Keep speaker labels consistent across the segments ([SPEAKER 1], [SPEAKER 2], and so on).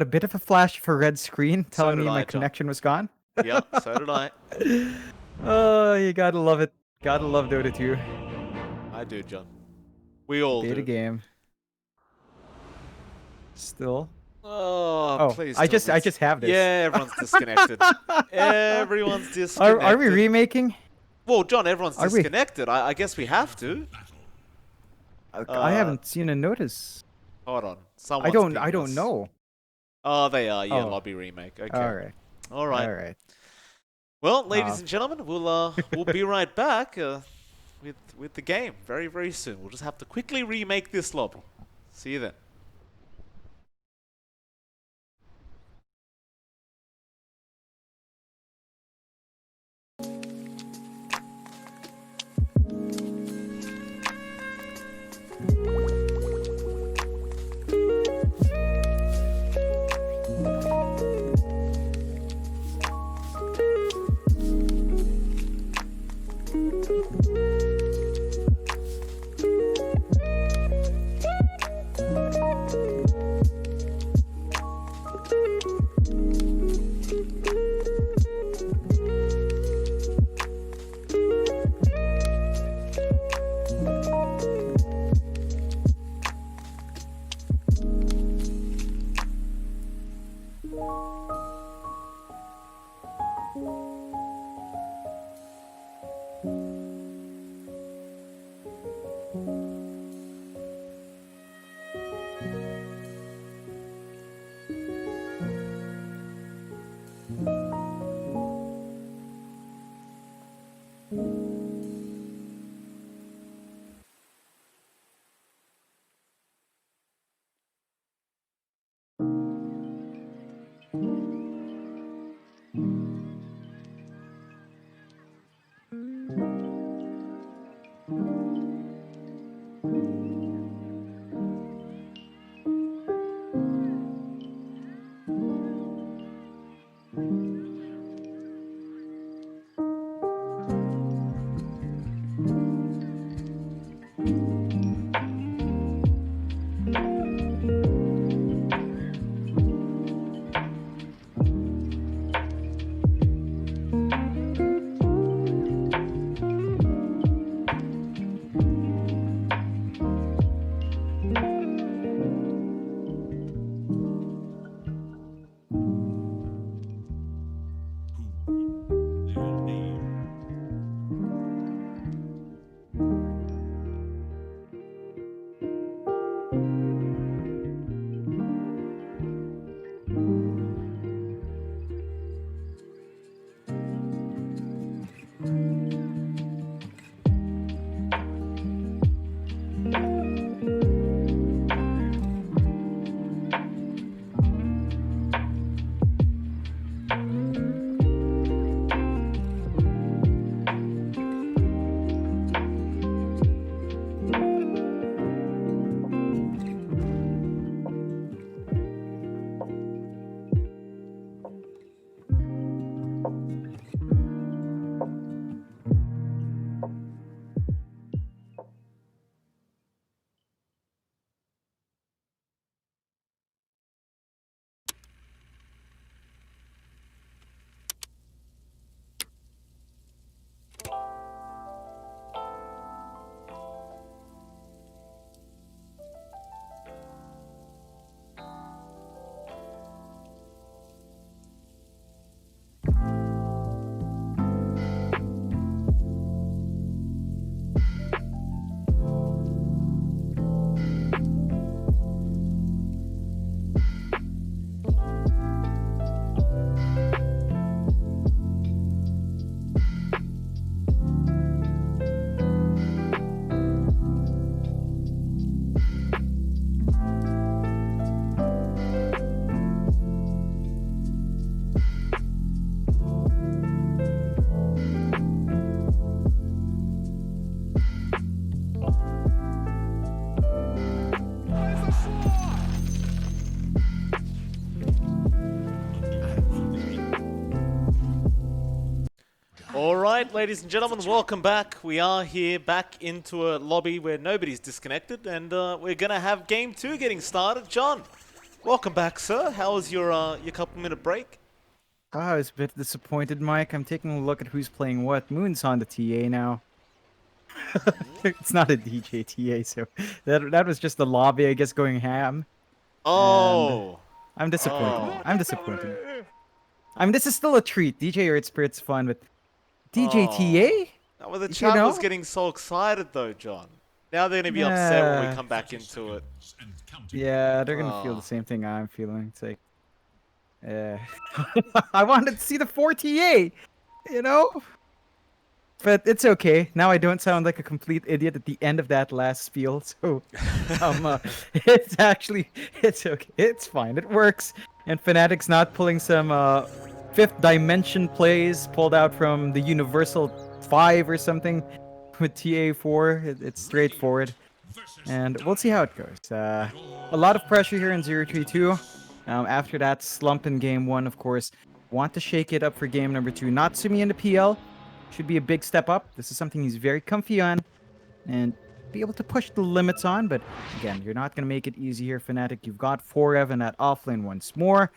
[SPEAKER 1] a bit of a flash for red screen telling
[SPEAKER 2] did
[SPEAKER 1] me my
[SPEAKER 2] I, John.
[SPEAKER 1] connection was gone.
[SPEAKER 2] Yep, so did I.
[SPEAKER 1] Oh, you gotta love it. Gotta love Dota 2.
[SPEAKER 2] I do, John. We all
[SPEAKER 1] Data
[SPEAKER 2] do.
[SPEAKER 1] game. Still.
[SPEAKER 2] Oh,
[SPEAKER 1] Oh,
[SPEAKER 2] please.
[SPEAKER 1] I
[SPEAKER 2] tell
[SPEAKER 1] just
[SPEAKER 2] me it's-
[SPEAKER 1] have this.
[SPEAKER 2] Yeah, everyone's disconnected. Everyone's disconnected.
[SPEAKER 1] Are we remaking?
[SPEAKER 2] Well, John, everyone's
[SPEAKER 1] Are we?
[SPEAKER 2] disconnected. I guess we have to.
[SPEAKER 1] I haven't seen a notice.
[SPEAKER 2] Hold on.
[SPEAKER 1] I
[SPEAKER 2] Someone's
[SPEAKER 1] don't
[SPEAKER 2] pinged us.
[SPEAKER 1] know.
[SPEAKER 2] Oh, they are. Yeah,
[SPEAKER 1] Oh.
[SPEAKER 2] lobby remake. Okay.
[SPEAKER 1] All right.
[SPEAKER 2] All right.
[SPEAKER 1] All right.
[SPEAKER 2] Well, ladies and gentlemen, we'll be right back with the game very, very soon. We'll just have to quickly remake this lobby. See you then. Alright, ladies and gentlemen, welcome back. We are here back into a lobby where nobody's disconnected, and we're going to have Game 2 getting started. John, Welcome back, sir. How was your couple-minute break?
[SPEAKER 1] Oh, I was a bit disappointed, Mike. I'm taking a look at who's playing what. Moon's on the TA now. It's not a DJ TA, so that was just the lobby, I guess, going ham. And
[SPEAKER 2] Oh,
[SPEAKER 1] I'm disappointed.
[SPEAKER 2] oh,
[SPEAKER 1] I'm disappointed. I mean, this is still a treat. DJ Earth Spirit's fun, but DJ
[SPEAKER 2] oh.
[SPEAKER 1] TA?
[SPEAKER 2] Now, well, the
[SPEAKER 1] You
[SPEAKER 2] chat was
[SPEAKER 1] know?
[SPEAKER 2] getting so excited, though, John. Now they're gonna be upset when we
[SPEAKER 1] Yeah.
[SPEAKER 2] come back into it.
[SPEAKER 1] Yeah, they're gonna feel
[SPEAKER 2] Oh.
[SPEAKER 1] the same thing I'm feeling. It's like, I wanted to see the 4TA, you know? But it's okay. Now I don't sound like a complete idiot at the end of that last spiel. So, it's actually it's okay. It's fine. It works. And Fnatic's not pulling some fifth dimension plays pulled out from the Universal 5 or something with TA4. It's straightforward, and we'll see how it goes. A lot of pressure here in 0-3-2. After that slump in game 1, of course, want to shake it up for game number 2. Natsumi in the PL. Should be a big step up. This is something he's very comfy on and be able to push the limits on. But again, you're not going to make it easy here, Fnatic. You've got Forever at offlane once more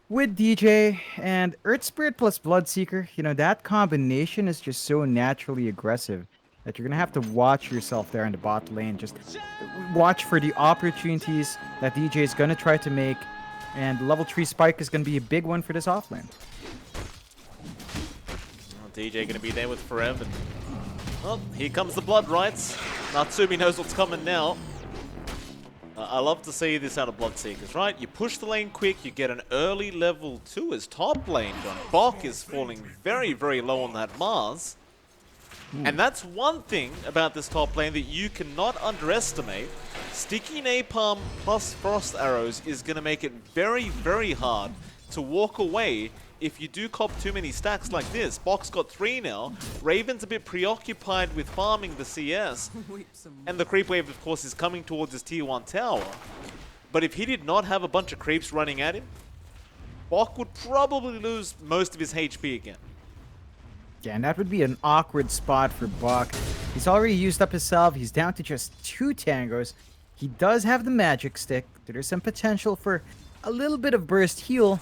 [SPEAKER 1] with DJ and Earth Spirit plus Bloodseeker. You know, that combination is just so naturally aggressive that you're going to have to watch yourself there in the bot lane. Just watch for the opportunities that DJ is going to try to make. And level 3 spike is going to be a big one for this offlane.
[SPEAKER 2] DJ gonna be there with Forever. Well, here comes the blood rights. Natsumi knows what's coming now. I love to see this out of Bloodseekers, right? You push the lane quick, you get an early level 2 as top lane done. Bok is falling very, very low on that Mars. And that's one thing about this top lane that you cannot underestimate. Sticky Napalm plus Frost Arrows is going to make it very, very hard to walk away if you do cop too many stacks like this. Bok's got 3 now. Raven's a bit preoccupied with farming the CS. And the creep wave, of course, is coming towards his tier 1 tower. But if he did not have a bunch of creeps running at him, Bok would probably lose most of his HP again.
[SPEAKER 1] Yeah, and that would be an awkward spot for Bok. He's already used up his salve. He's down to just 2 tangos. He does have the magic stick. There's some potential for a little bit of burst heal.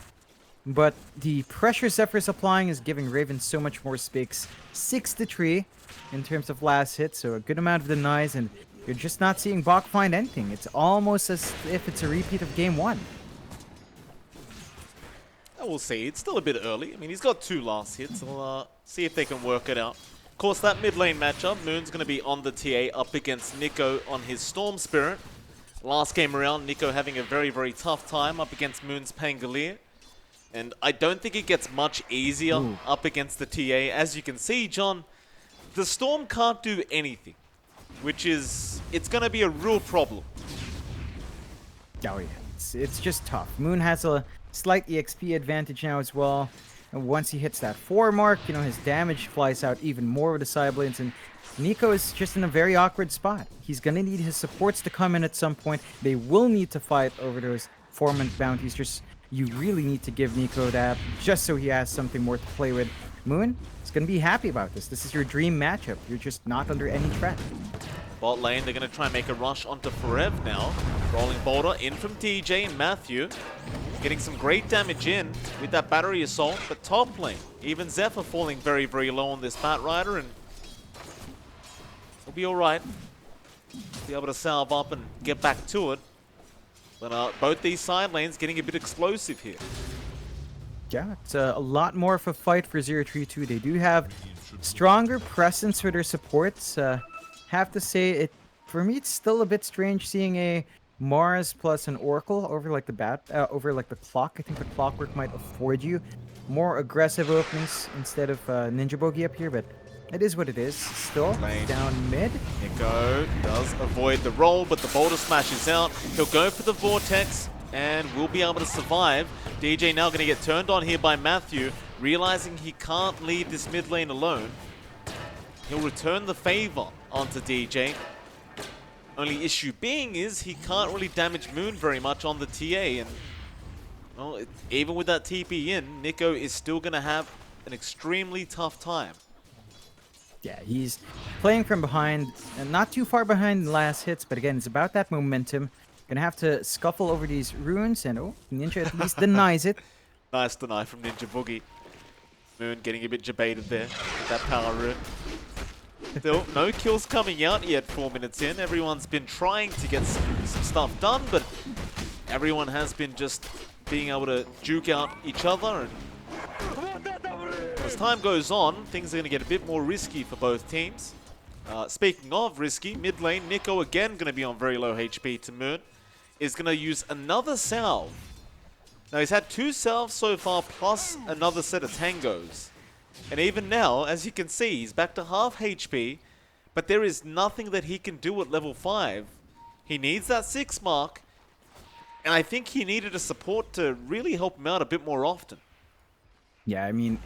[SPEAKER 1] But the pressure Zephyr's applying is giving Raven so much more space. 6-3 in terms of last hit, so a good amount of denies, and you're just not seeing Bok find anything. It's almost as if it's a repeat of game 1.
[SPEAKER 2] We'll see. It's still a bit early. I mean, he's got 2 last hits. We'll see if they can work it out. Of course, that mid lane matchup, Moon's going to be on the TA up against Nico on his Storm Spirit. Last game around, Nico having a very, very tough time up against Moon's Pangolier. And I don't think it gets much easier up against the TA. As you can see, John, the Storm can't do anything, which is, it's going to be a real problem.
[SPEAKER 1] Oh yeah, it's just tough. Moon has a slight EXP advantage now as well. And once he hits that 4 mark, you know, his damage flies out even more with the side blades. And Nico is just in a very awkward spot. He's going to need his supports to come in at some point. They will need to fight over those 4-month bounties. Just, you really need to give Nico that just so he has something more to play with. Moon is going to be happy about this. This is your dream matchup. You're just not under any threat.
[SPEAKER 2] Bot lane, they're going to try and make a rush onto Forev now. Rolling boulder in from DJ and Matthew. Getting some great damage in with that battery assault, but top lane, even Zephyr falling very, very low on this Bat Rider, and he'll be alright. Be able to salve up and get back to it. But both these side lanes getting a bit explosive here.
[SPEAKER 1] Yeah, it's a lot more of a fight for 0-3-2. They do have stronger presence for their supports. Have to say, it for me, it's still a bit strange seeing a Mars plus an Oracle over like the clock. I think the clockwork might afford you more aggressive openings instead of Ninja Bogey up here, but it is what it is. Still down mid.
[SPEAKER 2] Nico does avoid the roll, but the boulder smash is out. He'll go for the Vortex and will be able to survive. DJ now going to get turned on here by Matthew, realizing he can't leave this mid lane alone. He'll return the favor onto DJ. Only issue being is he can't really damage Moon very much on the TA, and well, even with that TP in, Nico is still going to have an extremely tough time.
[SPEAKER 1] Yeah, he's playing from behind, and not too far behind the last hits, but again, it's about that momentum. Gonna have to scuffle over these runes, and oh, Ninja at least denies it.
[SPEAKER 2] Nice deny from Ninja Boogie. Moon getting a bit jebaited there with that power rune. Still, no kills coming out yet 4 minutes in. Everyone's been trying to get some stuff done, but everyone has been just being able to juke out each other. And as time goes on, things are going to get a bit more risky for both teams. Speaking of risky, mid lane, Nico again going to be on very low HP to Moon. Is going to use another salve. Now he's had 2 salves so far, plus another set of tangos. And even now, as you can see, he's back to half HP, but there is nothing that he can do at level 5. He needs that 6 mark, and I think he needed a support to really help him out a bit more often.
[SPEAKER 1] Yeah, I mean,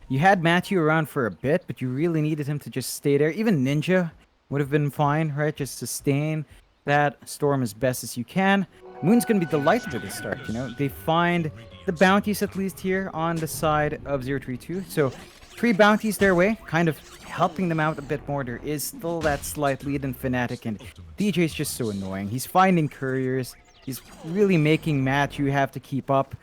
[SPEAKER 1] you had Matthew around for a bit, but you really needed him to just stay there. Even Ninja would have been fine, right? Just sustain that storm as best as you can. Moon's going to be delighted with this start, you know? They find the bounties at least here on the side of Zerothreetwo. So 3 bounties their way, kind of helping them out a bit more. There is still that slight lead in Fnatic, and DJ's just so annoying. He's finding couriers. He's really making Matthew have to keep up.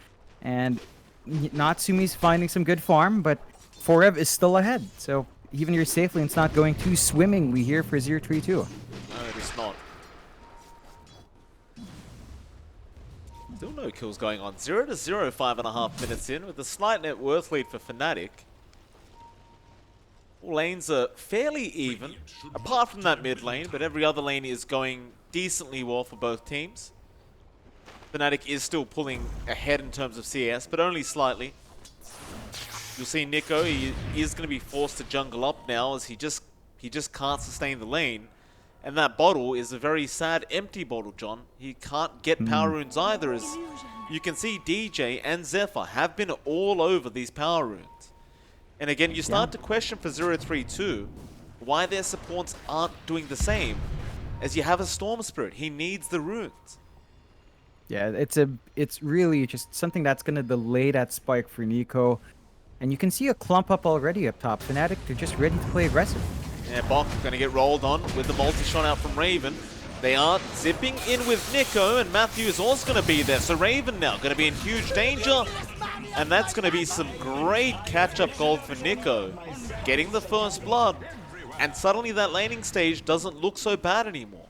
[SPEAKER 1] And Natsumi's finding some good farm, but Forev is still ahead. So even your safe lane's not going too swimmingly here for Zerothreetwo.
[SPEAKER 2] No, it is not. Still no kills going on. 0-0, 5.5 minutes in, with a slight net worth lead for Fnatic. All lanes are fairly even, apart from that mid lane, but every other lane is going decently well for both teams. Fnatic is still pulling ahead in terms of CS, but only slightly. You'll see Nico, he is going to be forced to jungle up now, as he just can't sustain the lane. And that bottle is a very sad empty bottle, John. He can't get power runes either, as you can see DJ and Zephyr have been all over these power runes. And again, you start to question for Zerothreetwo why their supports aren't doing the same, as you have a Storm Spirit. He needs the runes.
[SPEAKER 1] Yeah, it's really just something that's going to delay that spike for Nico. And you can see a clump up already up top. Fnatic, they're just ready to play aggressive.
[SPEAKER 2] Yeah, Bok going to get rolled on with the multi-shot out from Raven. They are zipping in with Nico, and Matthew is also going to be there. So Raven now going to be in huge danger. And that's going to be some great catch-up gold for Nico. Getting the first blood. And suddenly that laning stage doesn't look so bad anymore.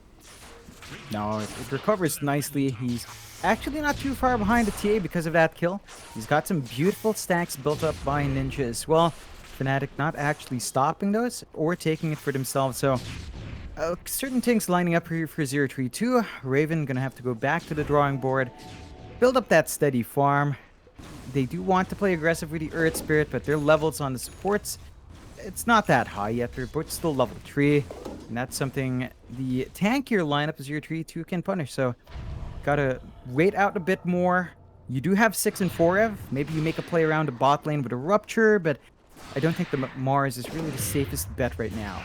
[SPEAKER 1] No, it recovers nicely. He's actually not too far behind the TA because of that kill. He's got some beautiful stacks built up by Ninja as well. Fnatic not actually stopping those or taking it for themselves. So certain things lining up here for Zerothreetwo. Raven gonna have to go back to the drawing board, build up that steady farm. They do want to play aggressive with the Earth Spirit, but their levels on the supports, it's not that high yet. They're both still level 3, and that's something the tankier lineup of Zerothreetwo can punish. So gotta wait out a bit more. You do have 6 and 4 Maybe you make a play around the bot lane with a Rupture, but I don't think the Mars is really the safest bet right now.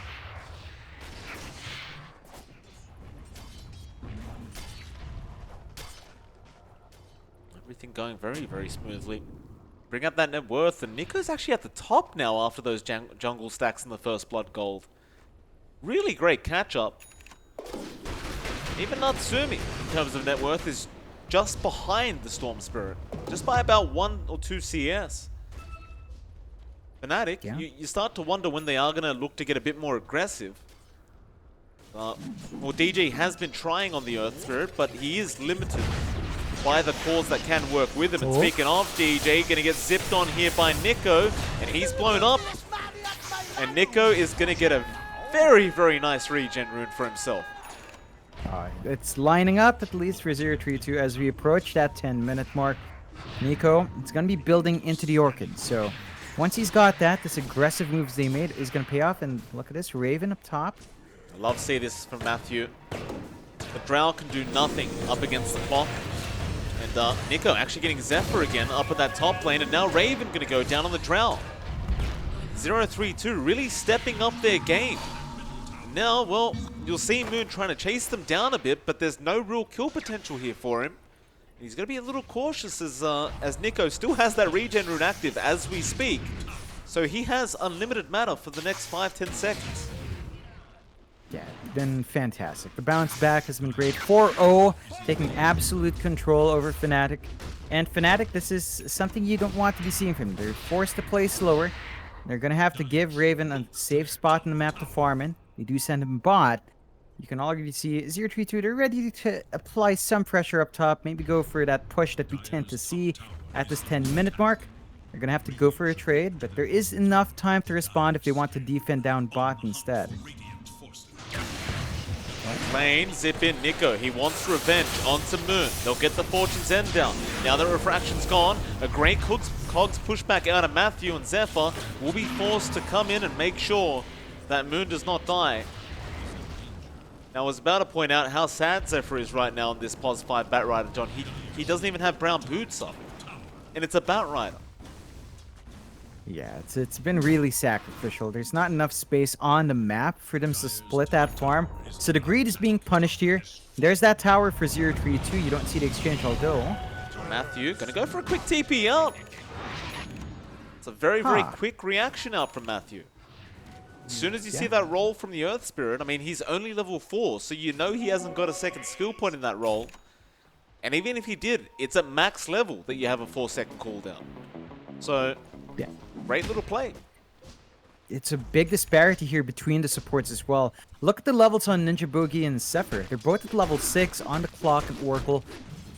[SPEAKER 2] Everything going very, very smoothly. Bring up that net worth, and Nico's actually at the top now after those jungle stacks in the first blood gold. Really great catch-up. Even Natsumi, in terms of net worth, is just behind the Storm Spirit. Just by about 1 or 2 CS. Fnatic, you start to wonder when they are going to look to get a bit more aggressive. Well, DJ has been trying on the Earth Spirit, but he is limited by the cores that can work with him. And speaking of DJ, going to get zipped on here by Nico, and he's blown up. And Nico is going to get a very, very nice regen rune for himself.
[SPEAKER 1] It's lining up at least for Zerothreetwo as we approach that 10-minute mark. Nico, it's going to be building into the Orchid. So once he's got that, this aggressive moves they made is going to pay off. And look at this, Raven up top.
[SPEAKER 2] I love to see this from Matthew. The Drow can do nothing up against the clock. And Nico actually getting Zephyr again up at that top lane. And now Raven going to go down on the Drow. Zerothreetwo really stepping up their game. Now, well, you'll see Moon trying to chase them down a bit, but there's no real kill potential here for him. He's going to be a little cautious as Nico still has that regen rune active as we speak. So he has unlimited mana for the next 5-10 seconds.
[SPEAKER 1] Yeah, been fantastic. The bounce back has been great. 4-0, taking absolute control over Fnatic. And Fnatic, this is something you don't want to be seeing from them. They're forced to play slower. They're going to have to give Raven a safe spot in the map to farm in. They do send him bot. You can already see Zerothreetwo, they're ready to apply some pressure up top. Maybe go for that push that we tend to see at this 10-minute mark. They're going to have to go for a trade, but there is enough time to respond if they want to defend down bot instead.
[SPEAKER 2] Lane, zip in Nico. He wants revenge onto Moon. They'll get the Fortune's End down. Now the refraction's gone. A great Cogs pushback out of Matthew, and Zephyr will be forced to come in and make sure that Moon does not die. Now I was about to point out how sad Zephyr is right now in this Pos 5 Batrider, John. He doesn't even have brown boots up. And it's a Batrider.
[SPEAKER 1] Yeah, it's been really sacrificial. There's not enough space on the map for them to split that farm. So the greed is being punished here. There's that tower for Zerothreetwo. You don't see the exchange, although.
[SPEAKER 2] Matthew gonna go for a quick TP out. It's a very quick reaction out from Matthew. As soon as you see that roll from the Earth Spirit, I mean, he's only level 4, so you know he hasn't got a second skill point in that roll. And even if he did, it's at max level that you have a 4-second cooldown. So,
[SPEAKER 1] yeah,
[SPEAKER 2] great little play.
[SPEAKER 1] It's a big disparity here between the supports as well. Look at the levels on Ninja Boogie and Zephyr. They're both at level 6 on the clock and Oracle.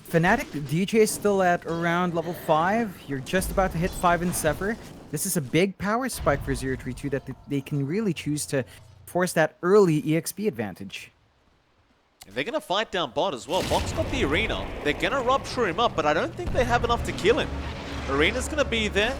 [SPEAKER 1] Fnatic, DJ is still at around level 5. You're just about to hit 5 in Zephyr. This is a big power spike for Zerothreetwo that they can really choose to force that early EXP advantage.
[SPEAKER 2] And they're going to fight down bot as well. Bot's got the arena. They're going to rupture him up, but I don't think they have enough to kill him. Arena's going to be there.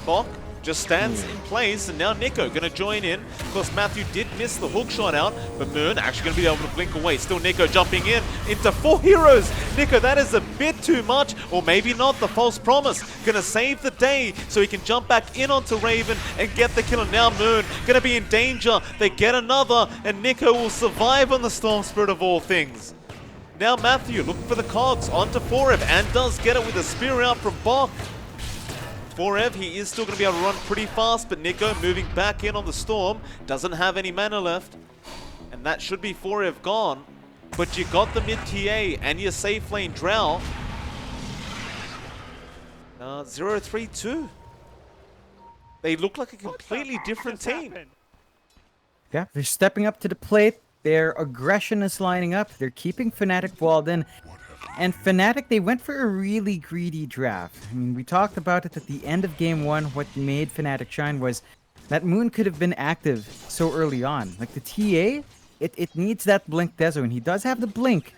[SPEAKER 2] Bok just stands in place, and now Nico going to join in. Of course, Matthew did miss the hook shot out, but Moon actually going to be able to blink away. Still Nico jumping in into 4 heroes. Nico, that is a bit too much, or maybe not. The false promise going to save the day so he can jump back in onto Raven and get the kill. And now Moon going to be in danger. They get another, and Nico will survive on the Storm Spirit of all things. Now Matthew looking for the cogs onto 4F, and does get it with a spear out from Bok. 4Ev, he is still going to be able to run pretty fast, but Nico moving back in on the Storm. Doesn't have any mana left. And that should be 4Ev gone. But you got the mid-TA and your safe lane Drow. 0-3-2. They look like a completely different team.
[SPEAKER 1] Yeah, they're stepping up to the plate. Their aggression is lining up. They're keeping Fnatic walled in. And Fnatic, they went for a really greedy draft. I mean, we talked about it at the end of Game 1. What made Fnatic shine was that Moon could have been active so early on. Like the TA, it needs that Blink Dezo, and he does have the Blink,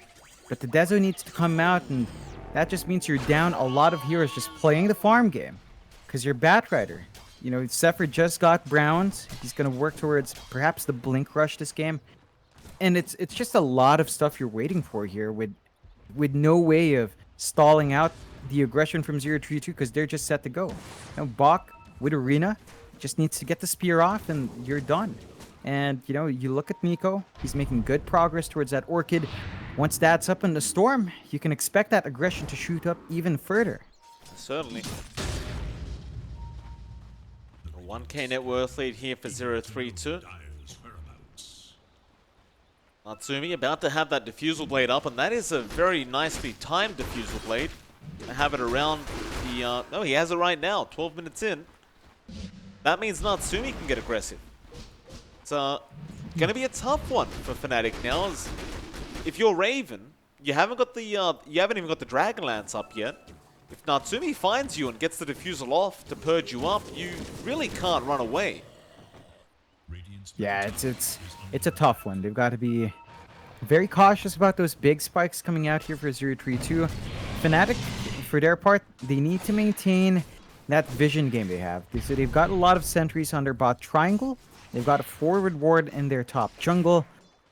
[SPEAKER 1] but the Dezo needs to come out, and that just means you're down a lot of heroes just playing the farm game. Because you're Batrider. You know, Zephyr just got Browns. He's going to work towards perhaps the Blink Rush this game. And it's just a lot of stuff you're waiting for here with no way of stalling out the aggression from Zerothreetwo because they're just set to go. Now, Bok with Arena just needs to get the spear off and you're done. And, you know, you look at Nico, he's making good progress towards that Orchid. Once that's up in the Storm, you can expect that aggression to shoot up even further.
[SPEAKER 2] Certainly. A 1k net worth lead here for 0-3-2. Natsumi about to have that Diffusal Blade up, and that is a very nicely timed Diffusal Blade. I have it around the... no, he has it right now, 12 minutes in. That means Natsumi can get aggressive. It's going to be a tough one for Fnatic now, as if you're Raven, you haven't got the... you haven't even got the Dragonlance up yet. If Natsumi finds you and gets the Diffusal off to purge you up, you really can't run away.
[SPEAKER 1] Yeah, it's a tough one. They've got to be very cautious about those big spikes coming out here for 0-3-2. Fnatic, for their part, they need to maintain that vision game they have. So they've got a lot of sentries on their bot triangle. They've got a forward ward in their top jungle.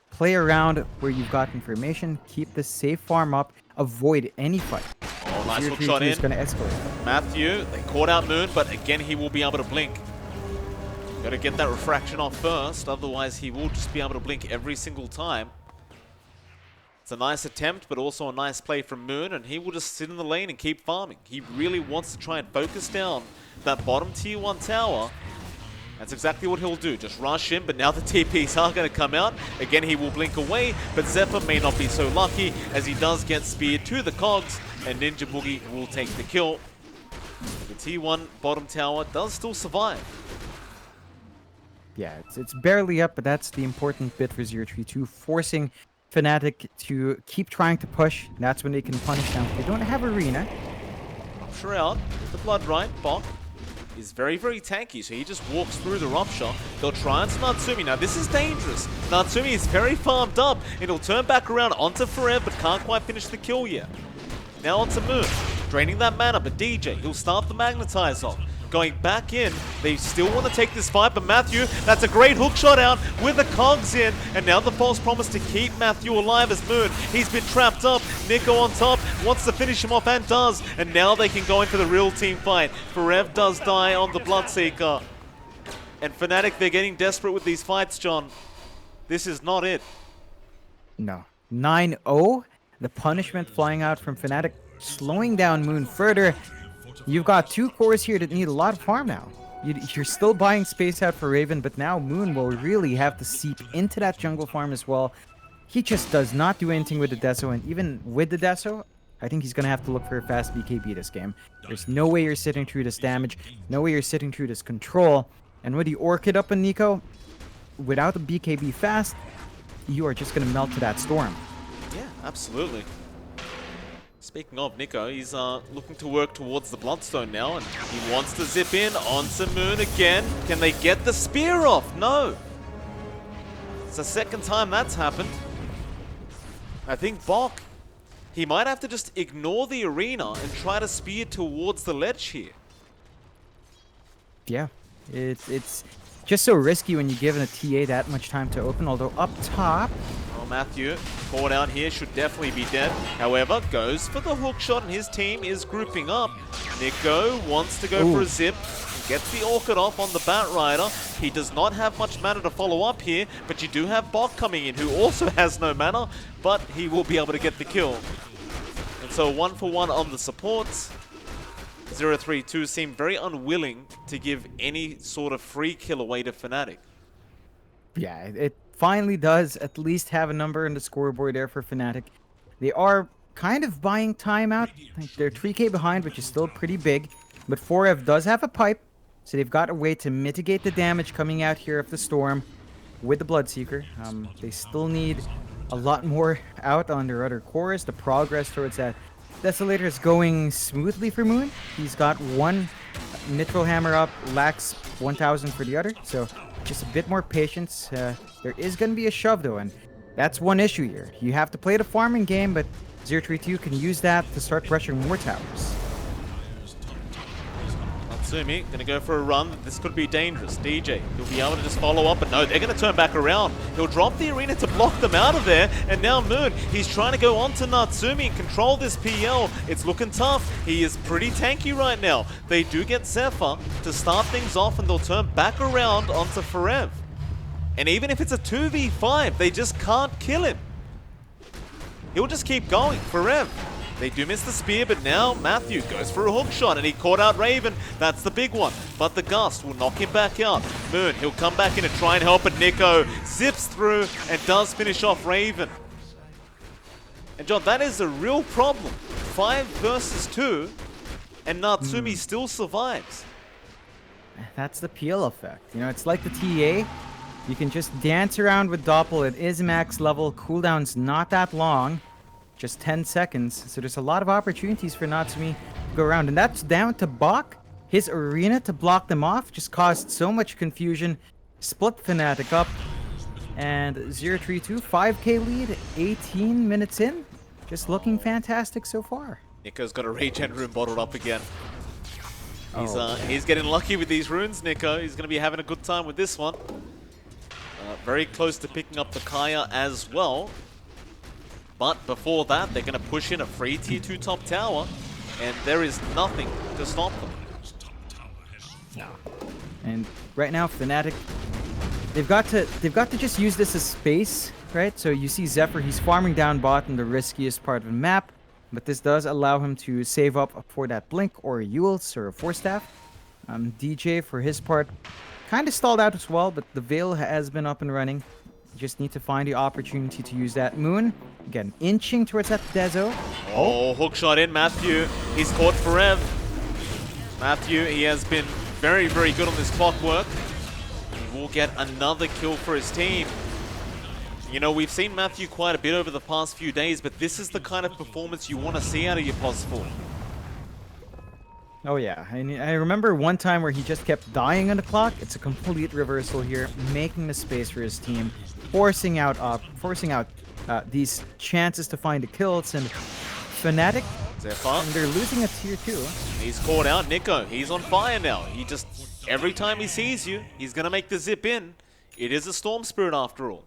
[SPEAKER 1] Play around where you've got information. Keep the safe farm up. Avoid any fight.
[SPEAKER 2] Oh, nice hook shot in.
[SPEAKER 1] Is going to escalate.
[SPEAKER 2] Matthew, they caught out Moon, but again, he will be able to blink. Got to get that refraction off first, otherwise he will just be able to blink every single time. It's a nice attempt, but also a nice play from Moon, and he will just sit in the lane and keep farming. He really wants to try and focus down that bottom tier 1 tower, That's exactly what he'll do, just rush in, but now the TPs are going to come out. Again, he will blink away, but Zephyr may not be so lucky as he does get speared to the cogs, and Ninja Boogie will take the kill. The T1 bottom tower does still survive.
[SPEAKER 1] Yeah, it's barely up, but that's the important bit for Zerothreetwo, forcing Fnatic to keep trying to push. That's when they can punish them. They don't have Arena.
[SPEAKER 2] Shroud with the blood right, Bok is very, very tanky, so he just walks through the rupture. They'll try onto Natsumi. Now, this is dangerous. Natsumi is very farmed up, and he'll turn back around onto Forever, but can't quite finish the kill yet. Now onto Moon, draining that mana, but DJ, he'll start the Magnetize off. Going back in, they still want to take this fight, but Matthew, that's a great hook shot out with the cogs in, and now the false promise to keep Matthew alive as Moon. He's been trapped up, Nico on top, wants to finish him off and does, and now they can go into the real team fight. Forev does die on the Bloodseeker. And Fnatic, they're getting desperate with these fights, John. This is not it.
[SPEAKER 1] No. 9-0. The punishment flying out from Fnatic, slowing down Moon further. You've got two cores here that need a lot of farm now. You're still buying space out for Raven, but now Moon will really have to seep into that jungle farm as well. He just does not do anything with the Deso, and even with the Deso, I think he's going to have to look for a fast BKB this game. There's no way you're sitting through this damage, no way you're sitting through this control, and with the Orchid up in Nico, without the BKB fast, you are just going to melt to that storm.
[SPEAKER 2] Yeah, absolutely. Speaking of Nico, he's looking to work towards the Bloodstone now, and he wants to zip in onto Moon again. Can they get the spear off? No. It's the second time that's happened. I think Bok, he might have to just ignore the arena and try to spear towards the ledge here.
[SPEAKER 1] Yeah, it's just so risky when you're given a TA that much time to open, although up top...
[SPEAKER 2] Well, Matthew, caught out here, should definitely be dead. However, goes for the hook shot and his team is grouping up. Nico wants to go for a zip, gets the Orchid off on the Batrider. He does not have much mana to follow up here, but you do have Bok coming in, who also has no mana, but he will be able to get the kill. And so 1-for-1 on the supports. Zerothreetwo seem very unwilling to give any sort of free kill away to Fnatic.
[SPEAKER 1] Yeah, it finally does at least have a number in the scoreboard there for Fnatic. They are kind of buying time out. They're 3k behind, which is still pretty big. But 4F does have a pipe, so they've got a way to mitigate the damage coming out here of the storm with the Bloodseeker. They still need a lot more out on their other cores. The progress towards that Desolator is going smoothly for Moon. He's got one Nitro Hammer up, lacks 1,000 for the other, so just a bit more patience. There is going to be a shove though, and that's one issue here. You have to play the farming game, but Zerothreetwo can use that to start pressuring more towers.
[SPEAKER 2] Natsumi gonna go for a run. This could be dangerous. DJ, he'll be able to just follow up, but no, they're gonna turn back around. He'll drop the arena to block them out of there, and now Moon, he's trying to go onto Natsumi and control this PL. It's looking tough. He is pretty tanky right now. They do get Zephyr to start things off, and they'll turn back around onto Forev. And even if it's a 2v5, they just can't kill him. He'll just keep going. Forev. They do miss the spear, but now Matthew goes for a hook shot, and he caught out Raven. That's the big one. But the Gust will knock him back out. Moon, he'll come back in and try and help, but Nico zips through and does finish off Raven. And John, that is a real problem. 5 versus 2, and Natsumi still survives.
[SPEAKER 1] That's the peel effect. You know, it's like the TA. You can just dance around with Doppel. It is max level. Cooldown's not that long. Just 10 seconds. So there's a lot of opportunities for Natsumi to go around. And that's down to Bok. His arena to block them off just caused so much confusion. Split Fnatic up. And Zerothreetwo, 5k lead, 18 minutes in. Just looking fantastic so far.
[SPEAKER 2] Nico's got a regen rune bottled up again. He's getting lucky with these runes, Nico. He's going to be having a good time with this one. Very close to picking up the Kaya as well. But before that, they're going to push in a free tier 2 top tower, and there is nothing to stop them.
[SPEAKER 1] No. And right now, Fnatic, they've got to just use this as space, right? So you see Zephyr, he's farming down bot in the riskiest part of the map, but this does allow him to save up for that blink or a Eul's or a 4-staff. DJ, for his part, kind of stalled out as well, but the Veil has been up and running. You just need to find the opportunity to use that. Moon, again, inching towards that Dezo.
[SPEAKER 2] Oh, hook shot in. Matthew, he's caught Forev. Matthew, he has been very, very good on this clockwork. He will get another kill for his team. You know, we've seen Matthew quite a bit over the past few days, but this is the kind of performance you want to see out of your possible.
[SPEAKER 1] Oh yeah, I remember one time where he just kept dying on the clock. It's a complete reversal here, making the space for his team, forcing out these chances to find the kills. And Fnatic, and they're losing a tier 2.
[SPEAKER 2] He's caught out. Nico, he's on fire now. He just, every time he sees you, he's going to make the zip in. It is a Storm Spirit after all.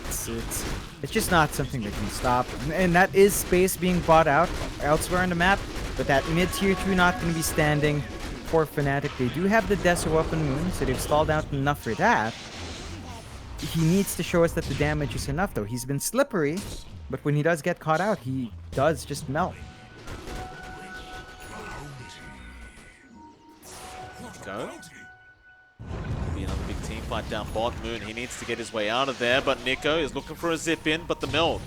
[SPEAKER 1] It's just not something that can stop. And that is space being bought out elsewhere on the map. But that mid tier 2 not going to be standing for Fnatic. They do have the Deso up and Moon, so they've stalled out enough for that. He needs to show us that the damage is enough, though. He's been slippery, but when he does get caught out, he does just melt.
[SPEAKER 2] Go. Be another big team fight down bot. Moon, he needs to get his way out of there, but Nico is looking for a zip in, but the meld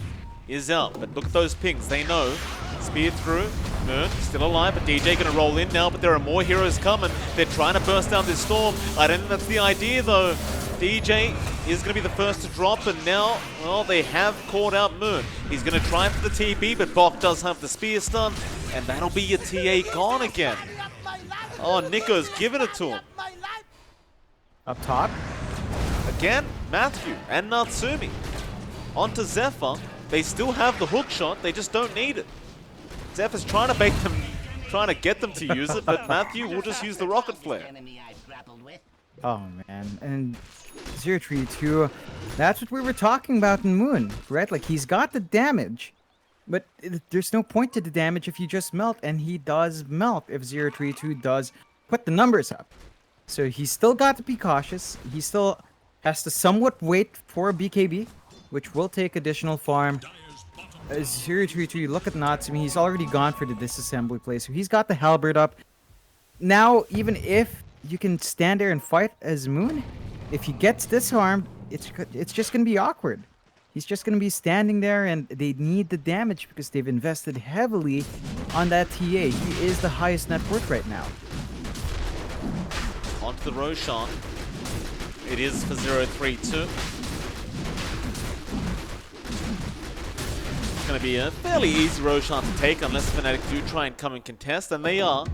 [SPEAKER 2] is out. But look at those pings, they know. Spear through. Moon still alive, but DJ gonna roll in now, but there are more heroes coming. They're trying to burst down this storm. I don't think that's the idea though. DJ is gonna be the first to drop, and now, well, they have caught out Moon. He's gonna try for the TP, but Bok does have the spear stun, and that'll be your TA gone again. Oh, Nico's giving it to him.
[SPEAKER 1] Up top.
[SPEAKER 2] Again, Matthew and Natsumi. Onto Zephyr. They still have the hook shot, they just don't need it. Zephyr's trying to bait them, trying to get them to use it, but Matthew will just use the rocket flare.
[SPEAKER 1] Oh man, and Zerothreetwo, that's what we were talking about in Moon, right? Like, he's got the damage, but there's no point to the damage if you just melt, and he does melt if Zerothreetwo does put the numbers up. So he's still got to be cautious. He still has to somewhat wait for a BKB, which will take additional farm. Zerothreetwo, look at Natsumi, he's already gone for the disassembly play, so he's got the halberd up. Now, even if you can stand there and fight as Moon, if he gets disarmed, it's just going to be awkward. He's just going to be standing there, and they need the damage because they've invested heavily on that TA. He is the highest net worth right now.
[SPEAKER 2] Onto the Roshan. It is for 0-3-2. It's going to be a fairly easy Roshan to take unless Fnatic do try and come and contest, and they are.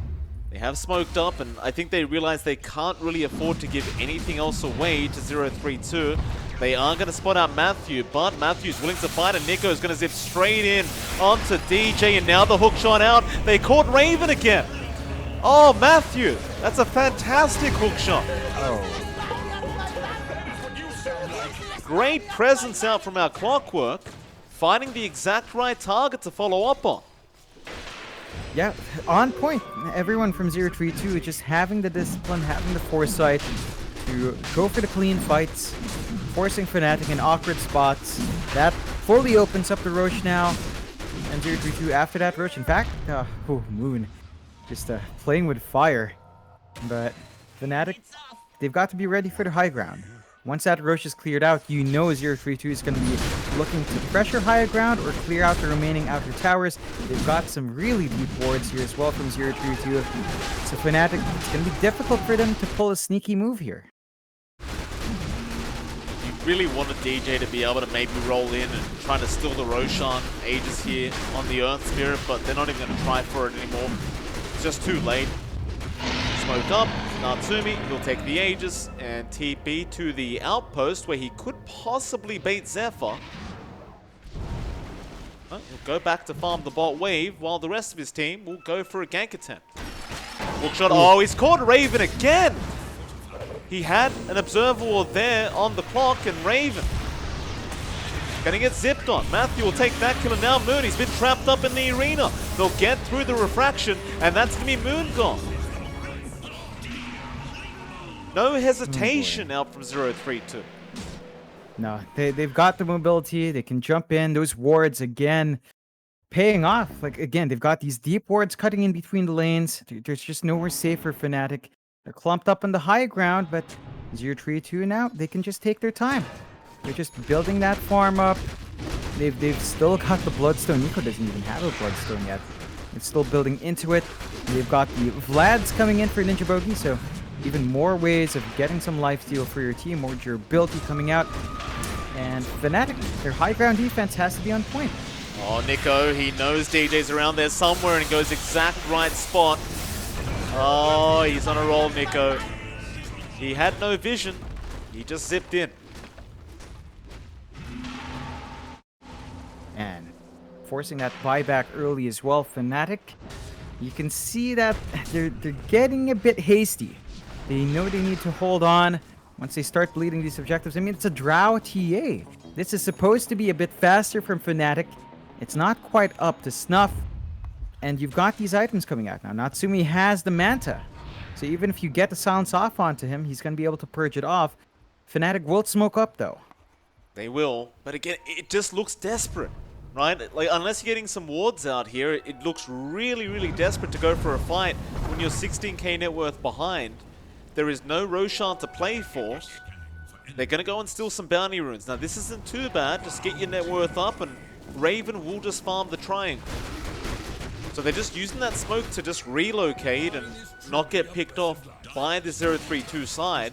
[SPEAKER 2] They have smoked up, and I think they realize they can't really afford to give anything else away to 0-3-2. They are going to spot out Matthew, but Matthew's willing to fight, and Nico's going to zip straight in onto DJ, and now the hook shot out. They caught Raven again. Oh, Matthew, that's a fantastic hook shot.
[SPEAKER 1] Oh.
[SPEAKER 2] Great presence out from our Clockwork, finding the exact right target to follow up on.
[SPEAKER 1] Yeah, on point. Everyone from 0-3-2 just having the discipline, having the foresight to go for the clean fights, forcing Fnatic in awkward spots. That fully opens up the Roche now. And 0-3-2 after that Roche. In fact, Moon just playing with fire. But Fnatic, they've got to be ready for the high ground. Once that Roche is cleared out, you know 0-3-2 is going to be looking to pressure higher ground or clear out the remaining outer towers. They've got some really deep wards here as well from 0-3-2. So Fnatic, it's going to be difficult for them to pull a sneaky move here.
[SPEAKER 2] You really want a DJ to be able to maybe roll in and try to steal the Roshan Aegis here on the Earth Spirit, but they're not even going to try for it anymore. It's just too late. Smoke up, Natsumi, he'll take the Aegis and TP to the outpost where he could possibly bait Zephyr. Well, he'll go back to farm the bot wave while the rest of his team will go for a gank attempt. Hookshot, oh, he's caught Raven again! He had an Observer Ward there on the clock, and Raven gonna get zipped on. Matthew will take that kill, and now Moon, he's been trapped up in the arena. They'll get through the refraction, and that's gonna be Moon gone. No hesitation out from 0-3-2.
[SPEAKER 1] No, they've got the mobility. They can jump in. Those wards, again, paying off. Like, again, they've got these deep wards cutting in between the lanes. There's just nowhere safe for Fnatic. They're clumped up on the high ground, but Zerothreetwo now, they can just take their time. They're just building that farm up. They've still got the Bloodstone. Nico doesn't even have a Bloodstone yet. It's still building into it. They've got the Vlads coming in for Ninja Bogey, so even more ways of getting some lifesteal for your team, more durability coming out. And Fnatic, their high ground defense has to be on point.
[SPEAKER 2] Oh, Nico, he knows DJ's around there somewhere and goes exact right spot. Oh, he's on a roll, Nico. He had no vision. He just zipped in.
[SPEAKER 1] And forcing that buyback early as well, Fnatic, you can see that they're getting a bit hasty. They know they need to hold on once they start bleeding these objectives. I mean, it's a Drow TA. This is supposed to be a bit faster from Fnatic. It's not quite up to snuff. And you've got these items coming out now. Natsumi has the Manta. So even if you get the silence off onto him, he's going to be able to purge it off. Fnatic will smoke up, though.
[SPEAKER 2] They will, but again, it just looks desperate, right? Like, unless you're getting some wards out here, it looks really, really desperate to go for a fight when you're 16k net worth behind. There is no Roshan to play for. They're going to go and steal some bounty runes. Now, this isn't too bad. Just get your net worth up, and Raven will just farm the triangle. So they're just using that smoke to just relocate and not get picked off by the 0-3-2 side.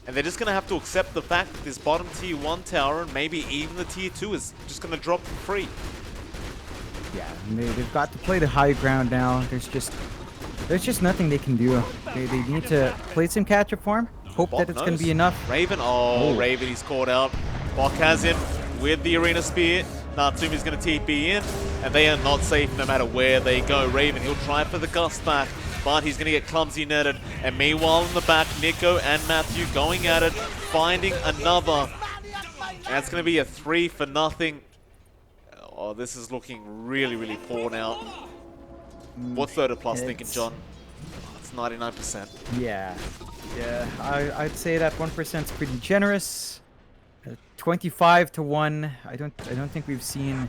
[SPEAKER 2] And they're just going to have to accept the fact that this bottom tier 1 tower and maybe even the tier 2 is just going to drop for free.
[SPEAKER 1] Yeah, and they've got to play the high ground now. There's just nothing they can do. They need to play some catch-up form. Hope that it's going to be enough.
[SPEAKER 2] Raven, Raven, he's caught out. Bok has him with the Arena Spear. Natsumi's going to TP in, and they are not safe no matter where they go. Raven, he'll try for the Gust back, but he's going to get clumsy netted. And meanwhile in the back, Nico and Matthew going at it, finding another. And it's going to be a 3-for-0. Oh, this is looking really, really poor now. What's DOTA Plus thinking, John? It's 99%.
[SPEAKER 1] Yeah. I'd say that 1% is pretty generous. 25 to 1. I don't think we've seen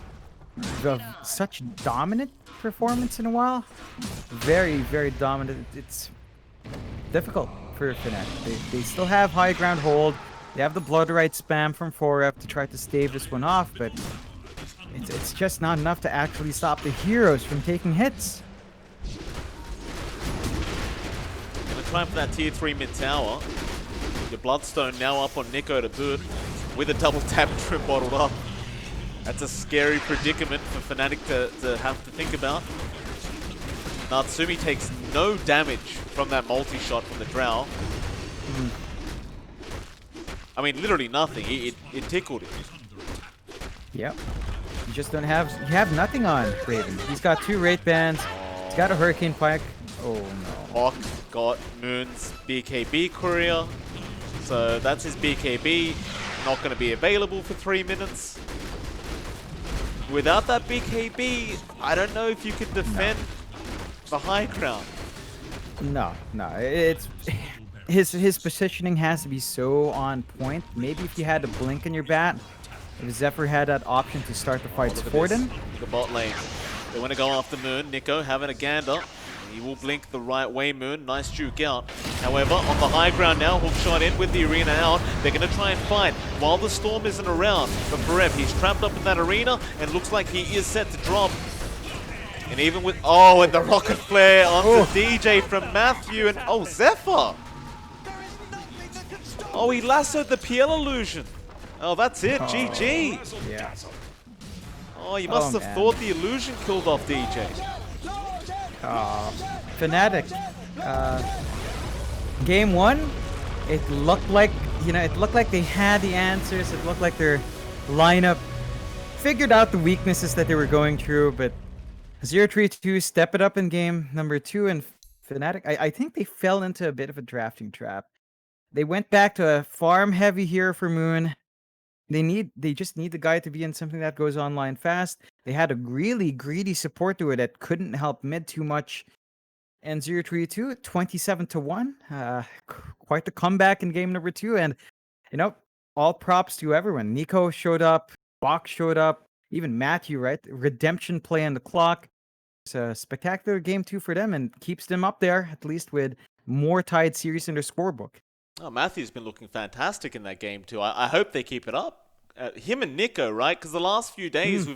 [SPEAKER 1] such dominant performance in a while. Very, very dominant. It's difficult for Fnatic. They still have high ground hold. They have the blood right spam from 4F to try to stave this one off, but it's just not enough to actually stop the heroes from taking hits.
[SPEAKER 2] Gonna try for that tier 3 mid tower. Your Bloodstone now up on Nico to boot with a double tap trip bottled up. That's a scary predicament for Fnatic to have to think about. Natsumi takes no damage from that multi-shot from the Drow. I mean, literally nothing. It tickled him.
[SPEAKER 1] Yep. You just don't have... You have nothing on Raven. He's got 2 Wraith Bands. He's got a Hurricane Pike. Oh, no.
[SPEAKER 2] Hawk got Moon's BKB courier. So that's his BKB. Not going to be available for 3 minutes. Without that BKB, I don't know if you could defend the high ground.
[SPEAKER 1] No. It's... His positioning has to be so on point. Maybe if you had a blink in your bat, if Zephyr had that option to start the fights for them.
[SPEAKER 2] The bot lane. They want to go after Moon. Nico having a gander. He will blink the right way, Moon. Nice juke out. However, on the high ground now, hook shot in with the arena out. They're going to try and fight while the storm isn't around. But Forev, he's trapped up in that arena and looks like he is set to drop. And even with... Oh, and the rocket flare onto DJ from Matthew. And Zephyr! Oh, he lassoed the PL illusion. Oh, that's it. GG.
[SPEAKER 1] Yeah.
[SPEAKER 2] Oh, you must have thought the illusion killed off DJ.
[SPEAKER 1] Fnatic. Game 1, it looked like, it looked like they had the answers. It looked like their lineup figured out the weaknesses that they were going through, but 0-3-2 step it up in game number 2, and Fnatic, I think they fell into a bit of a drafting trap. They went back to a farm-heavy hero for Moon. They just need the guy to be in something that goes online fast. They had a really greedy support to it that couldn't help mid too much. And 0-3-2, 27 to 1. Quite the comeback in game number 2. And all props to everyone. Nico showed up, Bok showed up, even Matthew, right? Redemption play on the clock. It's a spectacular game 2 for them and keeps them up there, at least with more tied series in their scorebook.
[SPEAKER 2] Oh, Matthew's been looking fantastic in that game too. I hope they keep it up. Him and Nico, right? Because the last few days we've